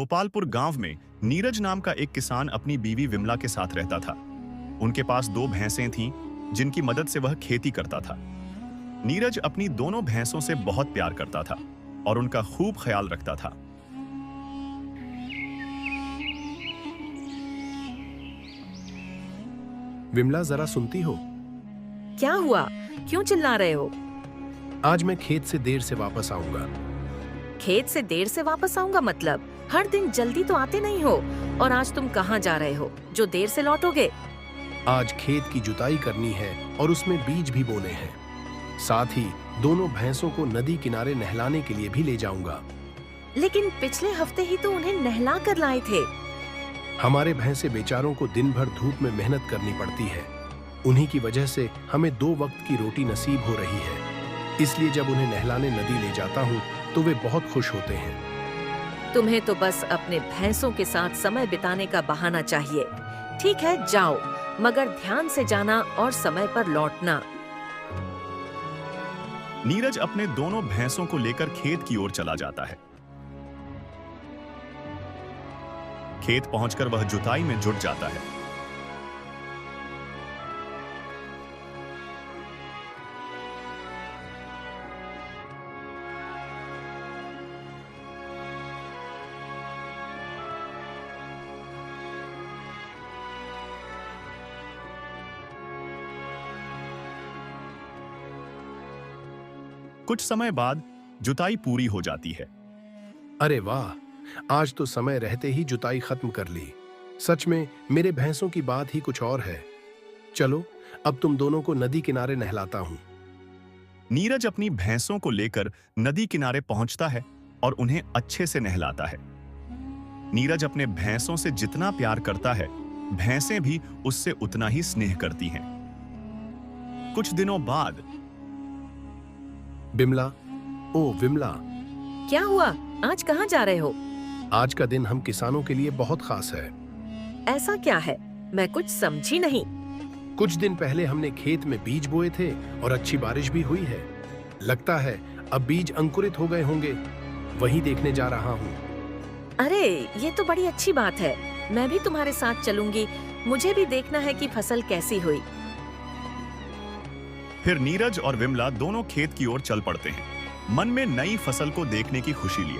गोपालपुर गांव में नीरज नाम का एक किसान अपनी बीवी विमला के साथ रहता था। उनके पास 2 भैंसें थीं, जिनकी मदद से वह खेती करता था। नीरज अपनी दोनों भैंसों से बहुत प्यार करता था और उनका खूब ख्याल रखता था। विमला, जरा सुनती हो? क्या हुआ? क्यों चिल्ला रहे हो? आज मैं खेत से देर से वापस आऊंगा। खेत से देर से वापस आऊंगा मतलब? हर दिन जल्दी तो आते नहीं हो। और आज तुम कहाँ जा रहे हो जो देर से लौटोगे? आज खेत की जुताई करनी है और उसमें बीज भी बोने हैं। साथ ही दोनों भैंसों को नदी किनारे नहलाने के लिए भी ले जाऊंगा। लेकिन पिछले हफ्ते ही तो उन्हें नहला कर लाए थे। हमारे भैंसे बेचारों को दिन भर धूप में मेहनत करनी पड़ती है। उन्हीं की वजह से हमें 2 वक्त की रोटी नसीब हो रही है। इसलिए जब उन्हें नहलाने नदी ले जाता हूँ तो वे बहुत खुश होते हैं। तुम्हें तो बस अपने भैंसों के साथ समय बिताने का बहाना चाहिए। ठीक है, जाओ, मगर ध्यान से जाना और समय पर लौटना। नीरज अपने दोनों भैंसों को लेकर खेत की ओर चला जाता है। खेत पहुंचकर वह जुताई में जुट जाता है। कुछ समय बाद जुताई पूरी हो जाती है। अरे वाह, आज तो समय रहते ही जुताई खत्म कर ली। सच में मेरे भैंसों की बात ही कुछ और है। चलो, अब तुम दोनों को नदी किनारे नहलाता हूं। नीरज अपनी भैंसों को लेकर नदी किनारे पहुंचता है और उन्हें अच्छे से नहलाता है। नीरज अपने भैंसों से जितना प्यार करता है, भैंसें भी उससे उतना ही स्नेह करती हैं। कुछ दिनों बाद बिमला, ओ विमला, क्या हुआ? आज कहाँ जा रहे हो? आज का दिन हम किसानों के लिए बहुत खास है। ऐसा क्या है? मैं कुछ समझी नहीं। कुछ दिन पहले हमने खेत में बीज बोए थे और अच्छी बारिश भी हुई है। लगता है अब बीज अंकुरित हो गए होंगे। वही देखने जा रहा हूँ। अरे, ये तो बड़ी अच्छी बात है। मैं भी तुम्हारे साथ चलूंगी। मुझे भी देखना है कि फसल कैसी हुई। फिर नीरज और विमला दोनों खेत की ओर चल पड़ते हैं, मन में नई फसल को देखने की खुशी लिए।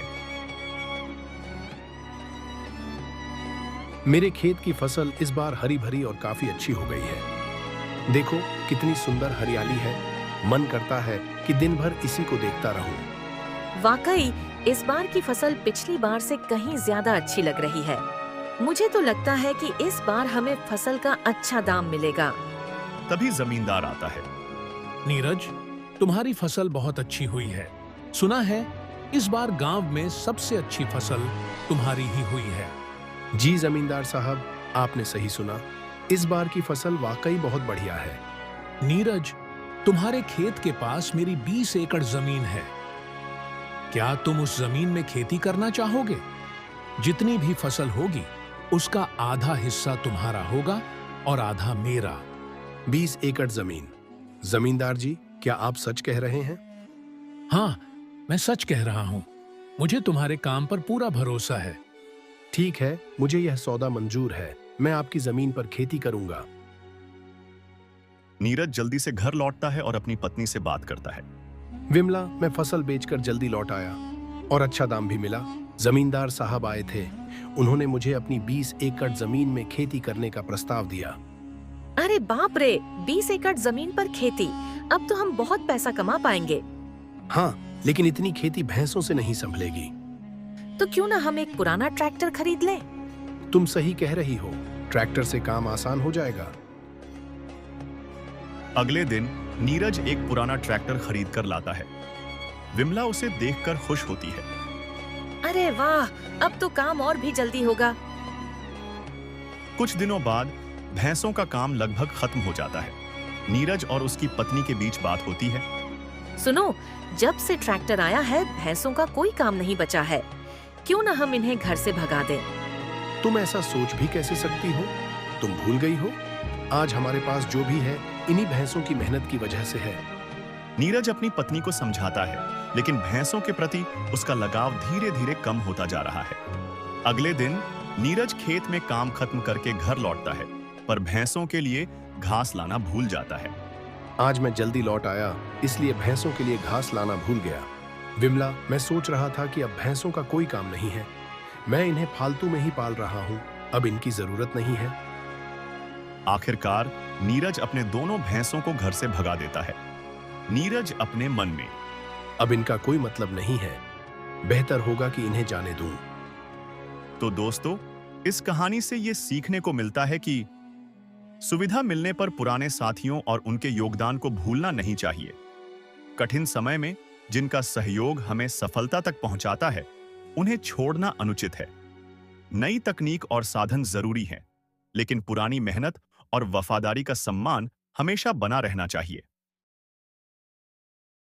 मेरे खेत की फसल इस बार हरी भरी और काफी अच्छी हो गई है। देखो कितनी सुंदर हरियाली है। मन करता है कि दिन भर इसी को देखता रहूं। वाकई इस बार की फसल पिछली बार से कहीं ज्यादा अच्छी लग रही है। मुझे तो लगता है कि इस बार हमें फसल का अच्छा दाम मिलेगा। तभी जमींदार आता है। नीरज, तुम्हारी फसल बहुत अच्छी हुई है। सुना है इस बार गांव में सबसे अच्छी फसल तुम्हारी ही हुई है। जी जमींदार साहब, आपने सही सुना। इस बार की फसल वाकई बहुत बढ़िया है। नीरज, तुम्हारे खेत के पास मेरी 20 एकड़ जमीन है। क्या तुम उस जमीन में खेती करना चाहोगे? जितनी भी फसल होगी उसका आधा हिस्सा तुम्हारा होगा और आधा मेरा। 20 एकड़ जमीन? जमींदार जी, क्या आप सच कह रहे हैं? हाँ, मैं सच कह रहा हूँ। मुझे तुम्हारे काम पर पूरा भरोसा है। ठीक है, मुझे यह सौदा मंजूर है। मैं आपकी जमीन पर खेती करूंगा। नीरज जल्दी से घर लौटता है और अपनी पत्नी से बात करता है। विमला, मैं फसल बेचकर जल्दी लौट आया और अच्छा दाम भी मिला। जमींदार साहब आए थे। उन्होंने मुझे अपनी 20 एकड़ जमीन में खेती करने का प्रस्ताव दिया। अरे बाप रे, 20 एकड़ जमीन पर खेती! अब तो हम बहुत पैसा कमा पाएंगे। हाँ, लेकिन इतनी खेती भैंसों से नहीं संभलेगी। तो क्यों ना हम एक पुराना ट्रैक्टर खरीद लें? तुम सही कह रही हो। ट्रैक्टर से काम आसान हो जाएगा। अगले दिन नीरज एक पुराना ट्रैक्टर खरीद कर लाता है। विमला उसे देखकर खुश होती है। अरे वाह, अब तो काम और भी जल्दी होगा। कुछ दिनों बाद भैंसों का काम लगभग खत्म हो जाता है। नीरज और उसकी पत्नी के बीच बात होती है। सुनो, जब से ट्रैक्टर आया है भैंसों का कोई काम नहीं बचा है। क्यों ना हम इन्हें घर से भगा दें? तुम ऐसा सोच भी कैसे सकती हो? तुम भूल गई हो, आज हमारे पास जो भी है इन्हीं भैंसों की मेहनत की वजह से है। नीरज अपनी पत्नी को समझाता है, लेकिन भैंसों के प्रति उसका लगाव धीरे धीरे कम होता जा रहा है। अगले दिन नीरज खेत में काम खत्म करके घर लौटता है, पर भैंसों के लिए घास लाना भूल जाता है। आज मैं जल्दी लौट आया, इसलिए भैंसों के लिए घास लाना भूल गया। विमला, मैं सोच रहा था कि अब भैंसों का कोई काम नहीं है। मैं इन्हें फालतू में ही पाल रहा हूँ, अब इनकी जरूरत नहीं है। आखिरकार नीरज अपने दोनों भैंसों को घर से भगा देता है। नीरज अपने मन में, अब इनका कोई मतलब नहीं है, बेहतर होगा कि इन्हें जाने दूं। तो दोस्तों, इस कहानी से यह सीखने को मिलता है कि सुविधा मिलने पर पुराने साथियों और उनके योगदान को भूलना नहीं चाहिए। कठिन समय में जिनका सहयोग हमें सफलता तक पहुंचाता है, उन्हें छोड़ना अनुचित है। नई तकनीक और साधन जरूरी हैं, लेकिन पुरानी मेहनत और वफादारी का सम्मान हमेशा बना रहना चाहिए।